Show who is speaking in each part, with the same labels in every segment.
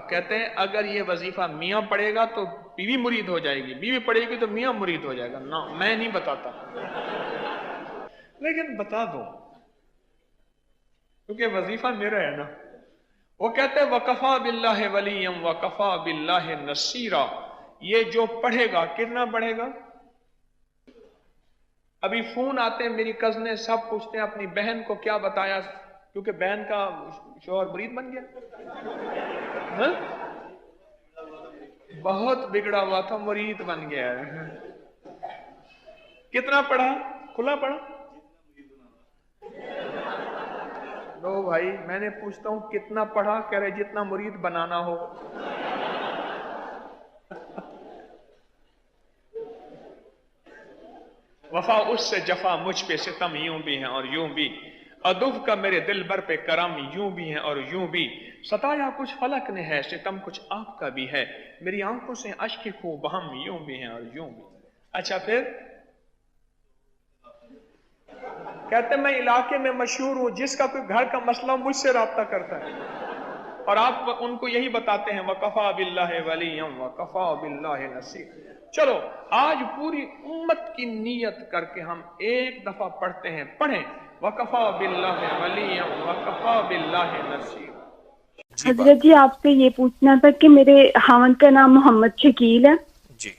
Speaker 1: کہتے ہیں اگر یہ وظیفہ میاں پڑھے گا تو بیوی مرید ہو جائے گی، بیوی پڑھے گی تو میاں مرید ہو جائے گا. نہ میں نہیں بتاتا، لیکن بتا دو کیونکہ وظیفہ میرا ہے نا. وہ کہتے ہیں وَكَفَى بِاللَّهِ وَلِيًّا وَكَفَى بِاللَّهِ نَصِيرًا. یہ جو پڑھے گا کتنا پڑھے گا؟ ابھی فون آتے ہیں میری کزنیں سب پوچھتے ہیں اپنی بہن کو کیا بتایا، کیونکہ بہن کا شوہر مرید بن گیا. ہاں؟ بہت بگڑا ہوا تھا، مرید بن گیا ہے. کتنا پڑھا؟ کھلا پڑھا؟ لو بھائی میں نے پوچھتا ہوں کتنا پڑھا، کہہ رہے جتنا مرید بنانا ہو. وفا اس سے جفا مجھ پہ ستم یوں بھی ہیں اور یوں بھی، ادب کا میرے دل بر پہ کرم یوں بھی ہیں اور یوں بھی، ستایا کچھ فلک نے ہے ستم کچھ آپ کا بھی ہے، میری آنکھوں سے اشک خوب ہم یوں بھی ہیں اور یوں بھی. اچھا پھر کہتے ہیں میں علاقے میں مشہور ہوں، جس کا کوئی گھر کا مسئلہ مجھ سے رابطہ کرتا ہے، اور آپ ان کو یہی بتاتے ہیں وَكَفَى بِاللَّهِ وَلِيًّا وَكَفَى بِاللَّهِ نَصِيرًا. چلو آج پوری امت کی نیت کر کے ہم ایک دفعہ پڑھتے ہیں، پڑھیں وَكَفَى بِاللَّهِ وَلِيًّا وَكَفَى بِاللَّهِ نَصِيرًا.
Speaker 2: جی
Speaker 3: حضرت جی آپ سے یہ پوچھنا تھا کہ میرے خاوند کا نام محمد شکیل ہے
Speaker 2: جی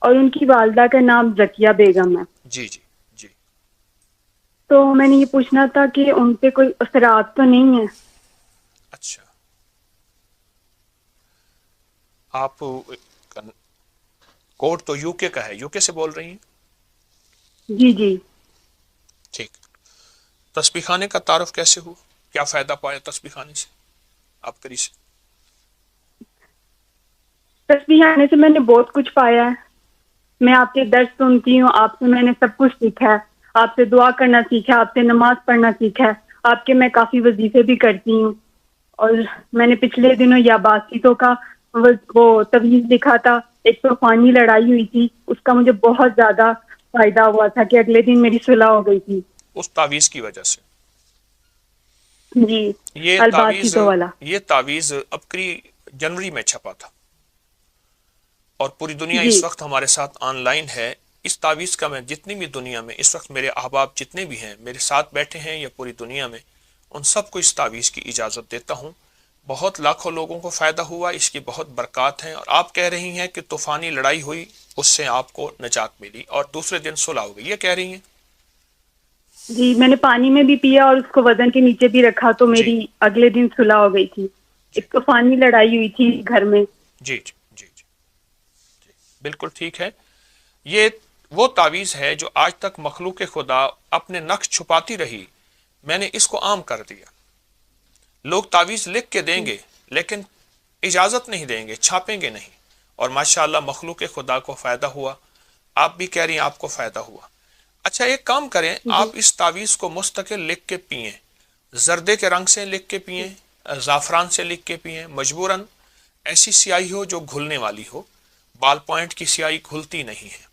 Speaker 3: اور ان کی والدہ کا نام زکیہ بیگم ہے.
Speaker 2: جی جی جی.
Speaker 3: تو میں نے یہ پوچھنا تھا کہ ان پہ کوئی اثرات تو نہیں ہے؟
Speaker 2: اچھا آپ کوڈ تو یو کے کا ہے، یو کے سے بول رہی ہیں؟
Speaker 3: جی جی.
Speaker 2: ٹھیک. تسبیح خانے کا تعارف کیسے ہوا؟ کیا فائدہ پایا تسبیح خانے سے آپ کری سے؟
Speaker 3: تسبیح آنے سے میں نے بہت کچھ پایا ہے. میں آپ کے درس سنتی ہوں، آپ سے میں نے سب کچھ سیکھا ہے، آپ سے دعا کرنا سیکھا، آپ سے نماز پڑھنا سیکھا ہے، آپ کے میں کافی وظیفے بھی کرتی ہوں. اور میں نے پچھلے دنوں یا باسیتوں کا وہ تویز لکھا تھا، ایک طوفانی لڑائی ہوئی تھی، اس کا مجھے بہت زیادہ فائدہ ہوا تھا کہ اگلے دن میری صلح ہو گئی تھی.
Speaker 2: اس تعویذ کی وجہ سے؟
Speaker 3: جی
Speaker 2: یہ تعویذ
Speaker 3: الباسیتوں والا.
Speaker 2: یہ تعویذ ابکری جنوری میں چھپا تھا اور پوری دنیا
Speaker 3: جی
Speaker 2: اس وقت ہمارے ساتھ آن لائن ہے. اس تعویذ کا میں جتنی بھی دنیا میں اس وقت میرے احباب جتنے بھی ہیں میرے ساتھ بیٹھے ہیں یا پوری دنیا میں، ان سب کو اس تعویذ کی اجازت دیتا ہوں. بہت لاکھوں لوگوں کو فائدہ ہوا، اس کی بہت برکات ہیں. اور آپ کہہ رہی ہیں کہ طوفانی لڑائی ہوئی، اس سے آپ کو نجات ملی اور دوسرے دن صلح ہو گئی، یہ کہہ رہی ہیں؟
Speaker 3: جی میں نے پانی میں بھی پیا اور اس کو وزن کے نیچے بھی رکھا تو
Speaker 2: جی
Speaker 3: میری اگلے دن صلح ہو گئی تھی.
Speaker 2: جی
Speaker 3: ایک طوفانی لڑائی ہوئی تھی گھر میں.
Speaker 2: جی جی جی جی جی بالکل ٹھیک ہے. یہ وہ تعویذ ہے جو آج تک مخلوق خدا اپنے نقش چھپاتی رہی، میں نے اس کو عام کر دیا. لوگ تعویذ لکھ کے دیں گے لیکن اجازت نہیں دیں گے، چھاپیں گے نہیں، اور ماشاءاللہ مخلوق خدا کو فائدہ ہوا. آپ بھی کہہ رہی ہیں آپ کو فائدہ ہوا. اچھا ایک کام کریں،
Speaker 3: جی
Speaker 2: آپ اس تعویذ کو مستقل لکھ کے پئیں، زردے کے رنگ سے لکھ کے پئیں، زعفران سے لکھ کے پئیں، مجبوراً ایسی سیاہی ہو جو گھلنے والی ہو. بال پوائنٹ کی سیاہی گھلتی نہیں ہے،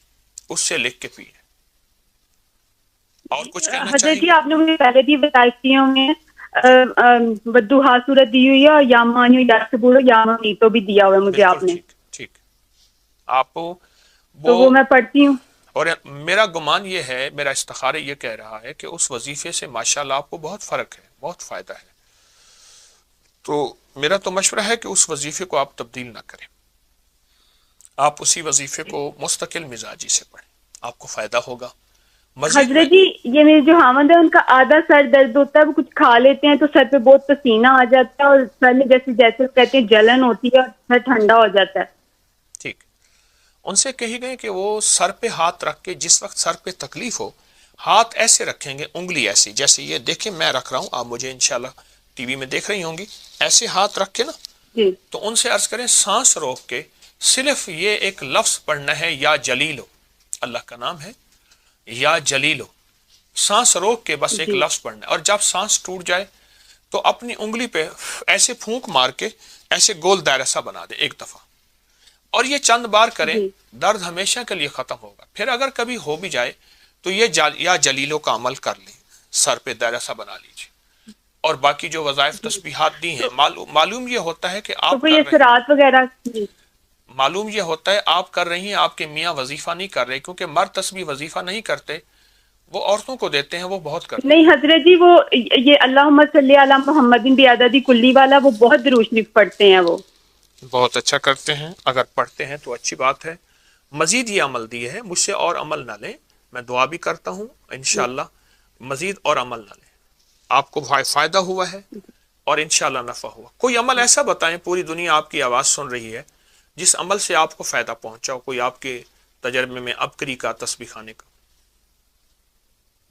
Speaker 2: اس سے لکھ کے پئیں. اور کچھ کہنا
Speaker 3: حضرت
Speaker 2: چاہیں
Speaker 3: جی
Speaker 2: گے؟
Speaker 3: آپ نے مجھے پہلے بھی بتائی تھی ہمیں
Speaker 2: جی
Speaker 3: بدوہا صورت دی ہوئی ہے اور یا مانیو یا سبورو یا مانیتو بھی دیا ہوا ہے مجھے
Speaker 2: بالکل
Speaker 3: آپ نے،
Speaker 2: ٹھیک ٹھیک. آپ
Speaker 3: تو وہ میں پڑھتی ہوں.
Speaker 2: اور میرا گمان یہ ہے، میرا استخارہ یہ کہہ رہا ہے کہ اس وظیفے سے ماشاءاللہ آپ کو بہت فرق ہے، بہت فائدہ ہے. تو میرا تو مشورہ ہے کہ اس وظیفے کو آپ تبدیل نہ کریں، آپ اسی وظیفے کو مستقل مزاجی سے پڑھیں، آپ کو فائدہ ہوگا. مزید میں
Speaker 3: حضرت جی یہ میرے جو خاوند ہے ان کا آدھا سر درد ہوتا ہے، وہ کچھ کھا لیتے ہیں تو سر پہ بہت پسینہ آ جاتا ہے اور سر میں جیسے جیسے کہتے ہیں جلن ہوتی ہے اور سر ٹھنڈا ہو جاتا ہے.
Speaker 2: ٹھیک، ان سے کہی گئے کہ وہ سر پہ ہاتھ رکھ کے جس وقت سر پہ تکلیف ہو ہاتھ ایسے رکھیں گے، انگلی ایسی، جیسے یہ دیکھیں میں رکھ رہا ہوں، آپ مجھے انشاءاللہ ٹی وی میں دیکھ رہی ہوں گی، ایسے ہاتھ رکھ کے نا،
Speaker 3: جی
Speaker 2: تو ان سے عرض کریں سانس روک کے صرف یہ ایک لفظ پڑھنا ہے، یا جلیلو، اللہ کا نام ہے یا جلیلو. سانس روک کے بس ایک
Speaker 3: جی
Speaker 2: لفظ پڑھنا ہے، اور جب سانس ٹوٹ جائے تو اپنی انگلی پہ ایسے پھونک مار کے ایسے گول دائرہ سا بنا دے ایک دفعہ، اور یہ چند بار کریں،
Speaker 3: جی
Speaker 2: درد ہمیشہ کے لیے ختم ہوگا. پھر اگر کبھی ہو بھی جائے تو یہ یا جلیلوں کا عمل کر لیں، سر پہ دائرہ سا بنا لیجیے. اور باقی جو وظائف تسبیحات دی ہیں، معلوم یہ ہوتا ہے کہ
Speaker 3: تو
Speaker 2: آپ
Speaker 3: کوئی
Speaker 2: کر رہے
Speaker 3: اثرات وغیرہ؟ جی
Speaker 2: معلوم یہ ہوتا ہے آپ کر رہی ہیں، آپ کے میاں وظیفہ نہیں کر رہے، کیونکہ مرد تسبیح وظیفہ نہیں کرتے، وہ عورتوں کو دیتے ہیں، وہ بہت کرتے ہیں۔
Speaker 3: نہیں حضرت جی، وہ یہ اللہم صلی علی محمد بعدد کلی والا وہ بہت درود شریف پڑھتے ہیں، وہ
Speaker 2: بہت اچھا کرتے ہیں، اگر پڑھتے ہیں تو اچھی بات ہے۔ مزید یہ عمل دیے ہے، مجھ سے اور عمل نہ لیں، میں دعا بھی کرتا ہوں انشاءاللہ مزید اور عمل نہ لیں، آپ کو فائدہ ہوا ہے اور انشاءاللہ نفع ہوا۔ کوئی عمل ایسا بتائیں، پوری دنیا آپ کی آواز سن رہی ہے، جس عمل سے آپ کو فائدہ پہنچا ہو، کوئی آپ کے تجربے میں ابکری کا، تسبیح خانے کا۔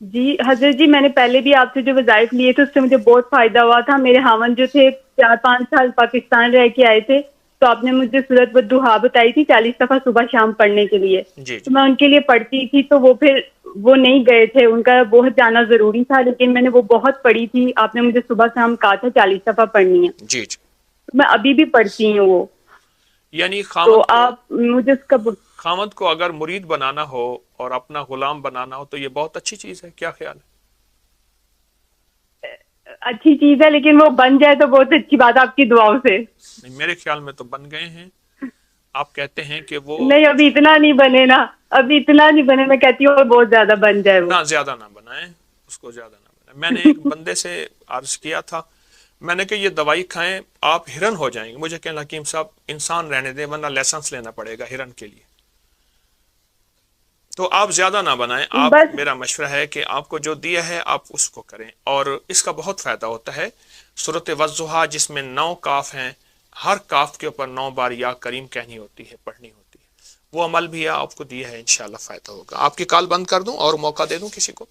Speaker 3: جی حضرت جی، میں نے پہلے بھی آپ سے جو وظائف لیے تھے اس سے مجھے بہت فائدہ ہوا تھا۔ میرے خاوند جو تھے 4-5 سال پاکستان رہ کے آئے تھے، تو آپ نے مجھے سورۃ والضحیٰ بتائی تھی 40 دفعہ صبح شام پڑھنے کے لیے،
Speaker 2: جی
Speaker 3: تو میں ان کے لیے پڑھتی تھی، تو وہ نہیں گئے تھے، ان کا بہت جانا ضروری تھا، لیکن میں نے وہ بہت پڑھی تھی، آپ نے مجھے صبح شام کہا تھا 40 دفعہ پڑھنی ہے،
Speaker 2: جی جی،
Speaker 3: میں ابھی بھی پڑھتی ہوں وہ۔
Speaker 2: یعنی
Speaker 3: تو آپ مجھے اس کا
Speaker 2: خامد کو اگر مرید بنانا ہو اور اپنا غلام بنانا ہو تو یہ بہت اچھی چیز ہے، کیا خیال ہے؟
Speaker 3: اچھی چیز ہے، لیکن وہ بن جائے تو بہت اچھی بات ہے آپ کی دعاؤں سے۔
Speaker 2: میرے خیال میں تو بن گئے ہیں، آپ کہتے ہیں کہ وہ
Speaker 3: نہیں ابھی اتنا نہیں بنے نا، ابھی اتنا نہیں بنے، میں کہتی ہوں اور بہت زیادہ بن جائے وہ۔
Speaker 2: نہ زیادہ نہ بنائیں اس کو، زیادہ نہ بنائیں۔ میں نے ایک بندے سے عرض کیا تھا، میں نے کہ یہ دوائی کھائیں آپ ہرن ہو جائیں گے، مجھے کہنا حکیم صاحب انسان رہنے دیں ورنہ لائسنس لینا پڑے گا ہرن کے لیے، تو آپ زیادہ نہ بنائیں۔ آپ میرا مشورہ ہے کہ آپ کو جو دیا ہے آپ اس کو کریں، اور اس کا بہت فائدہ ہوتا ہے۔ سورۃ والضحیٰ جس میں 9 کاف ہیں، ہر کاف کے اوپر 9 بار یا کریم کہنی ہوتی ہے، پڑھنی ہوتی ہے، وہ عمل بھی آپ کو دیا ہے، انشاءاللہ فائدہ ہوگا۔ آپ کی کال بند کر دوں اور موقع دے دوں کسی کو؟